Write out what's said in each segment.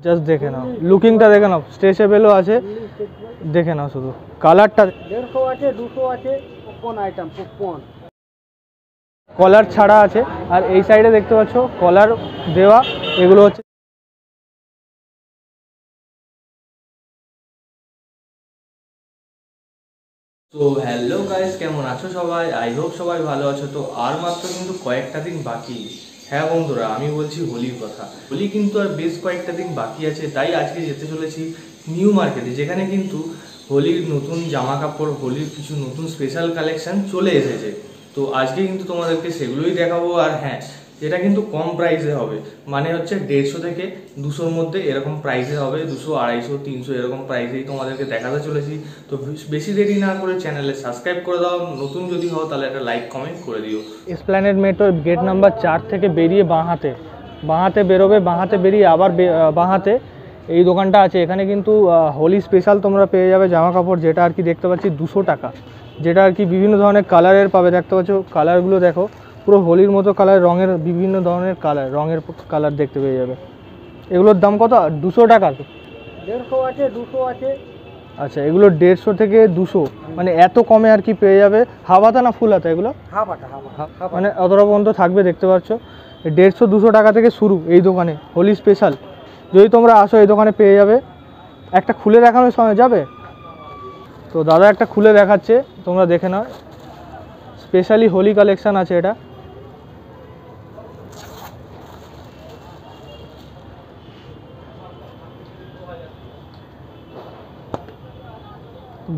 Just দেখে নাও, লুকিংটা দেখে নাও, স্ট্রেচেবলও আছে, দেখে নাও শুধু কালারটা। 150 আছে, 200 আছে, পপকর্ন আইটেম, পপকর্ন কলার ছাড়া আছে। আর এই সাইডে দেখতে পাচ্ছ কলার দেওয়া, এগুলো হচ্ছে তো হ্যালো গাইস, কেমন আছো সবাই? আই হোপ সবাই ভালো আছো। তো আর মাত্র কিন্তু কয়েকটা দিন বাকি। হ্যাঁ বন্ধুরা, আমি বলছি হোলির কথা। হোলি কিন্তু আর বেশ কয়েকটা দিন বাকি আছে, তাই আজকে যেতে চলেছি নিউ মার্কেটে, যেখানে কিন্তু হোলির নতুন জামা কাপড়, হোলির কিছু নতুন স্পেশাল কালেকশন চলে এসেছে। তো আজকে কিন্তু তোমাদেরকে সেগুলোই দেখাবো। আর হ্যাঁ, এটা কিন্তু কম প্রাইসে হবে, মানে হচ্ছে 150 থেকে 200-র মধ্যে এরকম প্রাইসে হবে। 200, 250, 300 এরকম প্রাইসেই তোমাদেরকে দেখাতে চলেছি। তো বেশি দেরি না করে চ্যানেলে সাবস্ক্রাইব করে দাও, নতুন যদি হও তাহলে একটা লাইক কমেন্ট করে দিও। এসপ্ল্যানেড মেট্রোর গেট নাম্বার 4 থেকে বেরিয়ে বাঁহাতে বেরোবে, বাঁহাতে বেরিয়ে আবার বাঁহাতে এই দোকানটা আছে। এখানে কিন্তু হোলি স্পেশাল তোমরা পেয়ে যাবে জামা কাপড়, যেটা আর কি দেখতে পাচ্ছি 200 টাকা, যেটা আর কি বিভিন্ন ধরনের কালারের পাবে। দেখতে পাচ্ছ কালারগুলো দেখো, পুরো হোলির মতো কালার, রঙের বিভিন্ন ধরনের রঙের কালার দেখতে পেয়ে যাবে। এগুলোর দাম কত? 200 টাকা। 150 আছে, 200 আছে। আচ্ছা, এগুলো 150 থেকে 200, মানে এত কমে আর কি পেয়ে যাবে। হাফ হাতা না ফুল হাতা এগুলো? হাফ হাতা, মানে অতটা পর্যন্ত থাকবে। দেখতে পাচ্ছ 150-200 টাকা থেকে শুরু এই দোকানে হোলি স্পেশাল। যদি তোমরা আসো এই দোকানে পেয়ে যাবে। একটা খুলে দেখানোর সময় যাবে তো দাদা একটা খুলে দেখাচ্ছে, তোমরা দেখে নাও। স্পেশালি হোলি কালেকশন আছে এটা।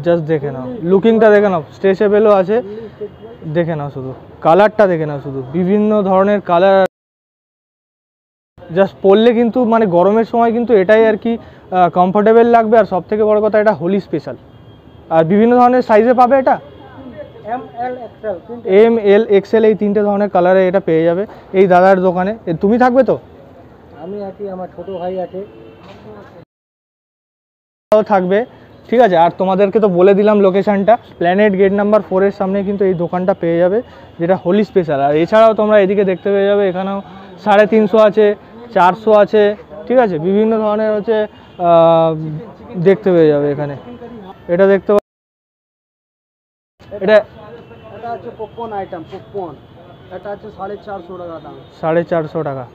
জাস্ট দেখে নাও, লুকিংটা দেখে নাও, স্ট্রেচেবলও আছে, দেখে নাও শুধু কালারটা দেখে নাও, শুধু বিভিন্ন ধরনের কালার। জাস্ট পরলে কিন্তু মানে গরমের সময় কিন্তু এটাই আর কি কমফোর্টেবল লাগবে। আর সব থেকে বড় কথা, এটা হোলি স্পেশাল। আর বিভিন্ন ধরনের সাইজে পাবে এটা, এম এল এক্সেল এই 3টে ধরনের কালারে এটা পেয়ে যাবে এই দাদার দোকানে। তুমি থাকবে তো? আমি আছি, আমার ছোট ভাই আছে, থাকবে, ঠিক আছে। আর তোমাদেরকে তো বলে দিলাম লোকেশনটা, প্ল্যানেট গেট নাম্বার 4 এর সামনে কিন্তু এই দোকানটা পেয়ে যাবে, যেটা হোলি স্পেশাল। আর এছাড়াও তোমরা এদিকে দেখতে পেয়ে যাবে, এখানেও 350 আছে, 400 আছে, ঠিক আছে। বিভিন্ন ধরনের হচ্ছে দেখতে পেয়ে যাবে এখানে। এটা দেখতে এটা হচ্ছে পপকর্ন আইটেম, পপকর্ন। এটা আছে 450 টাকা দাম, 450 টাকা।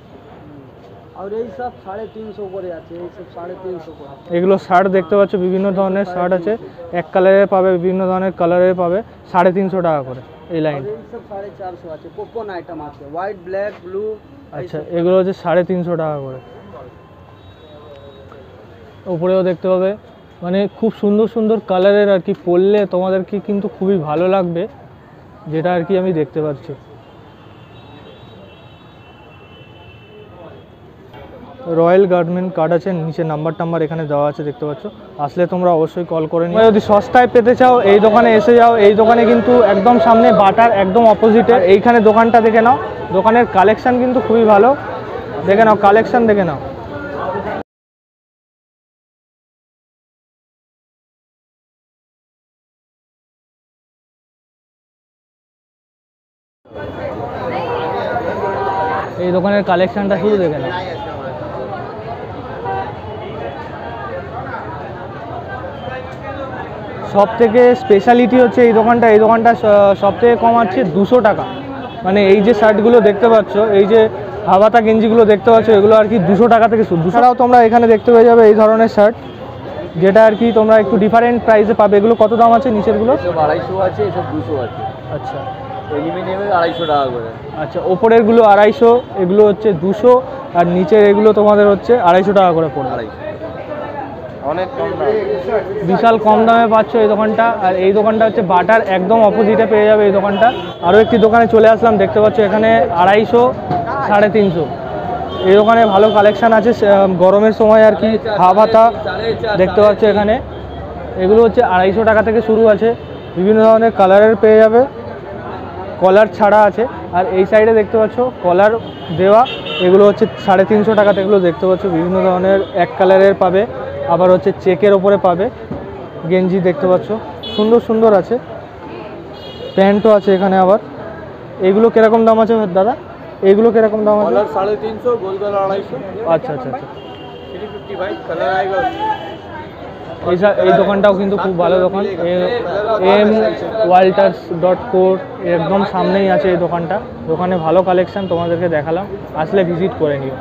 আর এই সব 350 করে আছে, এই সব 350 করে। এগুলো শার্ট দেখতে পাচ্ছ, বিভিন্ন ধরনের শার্ট আছে, এক কালারের পাবে, বিভিন্ন ধরনের কালারের পাবে, 350 টাকা করে এই লাইন। এই সব 450 আছে, পপকর্ন আইটেম আছে, হোয়াইট, ব্ল্যাক, ব্লু। আচ্ছা, এগুলো হচ্ছে 350 টাকা করে। উপরেও দেখতে পাবে, মানে খুব সুন্দর সুন্দর কালারের আর কি, পরলে তোমাদেরকে কিন্তু খুবই ভালো লাগবে, যেটা আর কি আমি দেখতে পাচ্ছি। রয়্যাল গার্মেন্ট কার্ড আছে, নিচে নাম্বার এখানে দেওয়া আছে, দেখতে পাচ্ছ। আসলে তোমরা অবশ্যই কল করে নিও। যদি সস্তায় পেতে চাও এই দোকানে এসে যাও। এই দোকানে কিন্তু একদম সামনে বাটার একদম অপোজিটে এইখানে দোকানটা দেখে নাও। দোকানের কালেকশন কিন্তু খুবই ভালো, দেখে নাও, কালেকশন দেখে নাও। এই দোকানের কালেকশনটা শুধু দেখে নাও। সব থেকে স্পেশালিটি হচ্ছে এই দোকানটা সব থেকে কম আছে 200 টাকা। মানে এই যে শার্টগুলো দেখতে পাচ্ছ, এই যে হাবাতা গেঞ্জিগুলো দেখতে পাচ্ছ, এগুলো আর কি 200 টাকা থেকে শুরু। ছাড়াও তোমরা এখানে দেখতে পেয়ে যাবে এই ধরনের শার্ট, যেটা আর কি তোমরা একটু ডিফারেন্ট প্রাইসে পাবে। এগুলো কত দাম আছে নিচেরগুলো? 250 আছে, এসব 200 আছে। আচ্ছা, অ্যালুমিনিয়ামের 250 টাকা করে। আচ্ছা, ওপরেরগুলো 250, এগুলো হচ্ছে 200, আর নিচের এগুলো তোমাদের হচ্ছে 250 টাকা করে পড়বে। অনেক কম দাম, বিশাল কম দামে পাচ্ছ এই দোকানটা। আর এই দোকানটা হচ্ছে বাটার একদম অপোজিটে পেয়ে যাবে এই দোকানটা। আরও একটি দোকানে চলে আসলাম, দেখতে পাচ্ছ এখানে 250, 350 এই দোকানে ভালো কালেকশান আছে গরমের সময় আর কি। হাফ হাতা দেখতে পাচ্ছ এখানে, এগুলো হচ্ছে 250 টাকা থেকে শুরু আছে, বিভিন্ন ধরনের কালারের পেয়ে যাবে, কলার ছাড়া আছে। আর এই সাইডে দেখতে পাচ্ছ কলার দেওয়া, এগুলো হচ্ছে 350 টাকাতে। এগুলো দেখতে পাচ্ছ বিভিন্ন ধরনের এক কালারের পাবে, আবার হচ্ছে চেকের ওপরে পাবে। গেঞ্জি দেখতে পাচ্ছ সুন্দর সুন্দর আছে, প্যান্টও আছে এখানে। আবার এগুলো কিরকম দাম আছে দাদা? এগুলো কিরকম দাম আছে? 350, গোল 250। আচ্ছা আচ্ছা আচ্ছা, भाई कलर आएगा। এই দোকানটাও কিন্তু খুব ভালো দোকান, walters.co একদম সামনেই আছে এই দোকানটা। দোকানে ভালো কালেকশন তোমাদেরকে দেখালাম, আসলে ভিজিট করে নিও।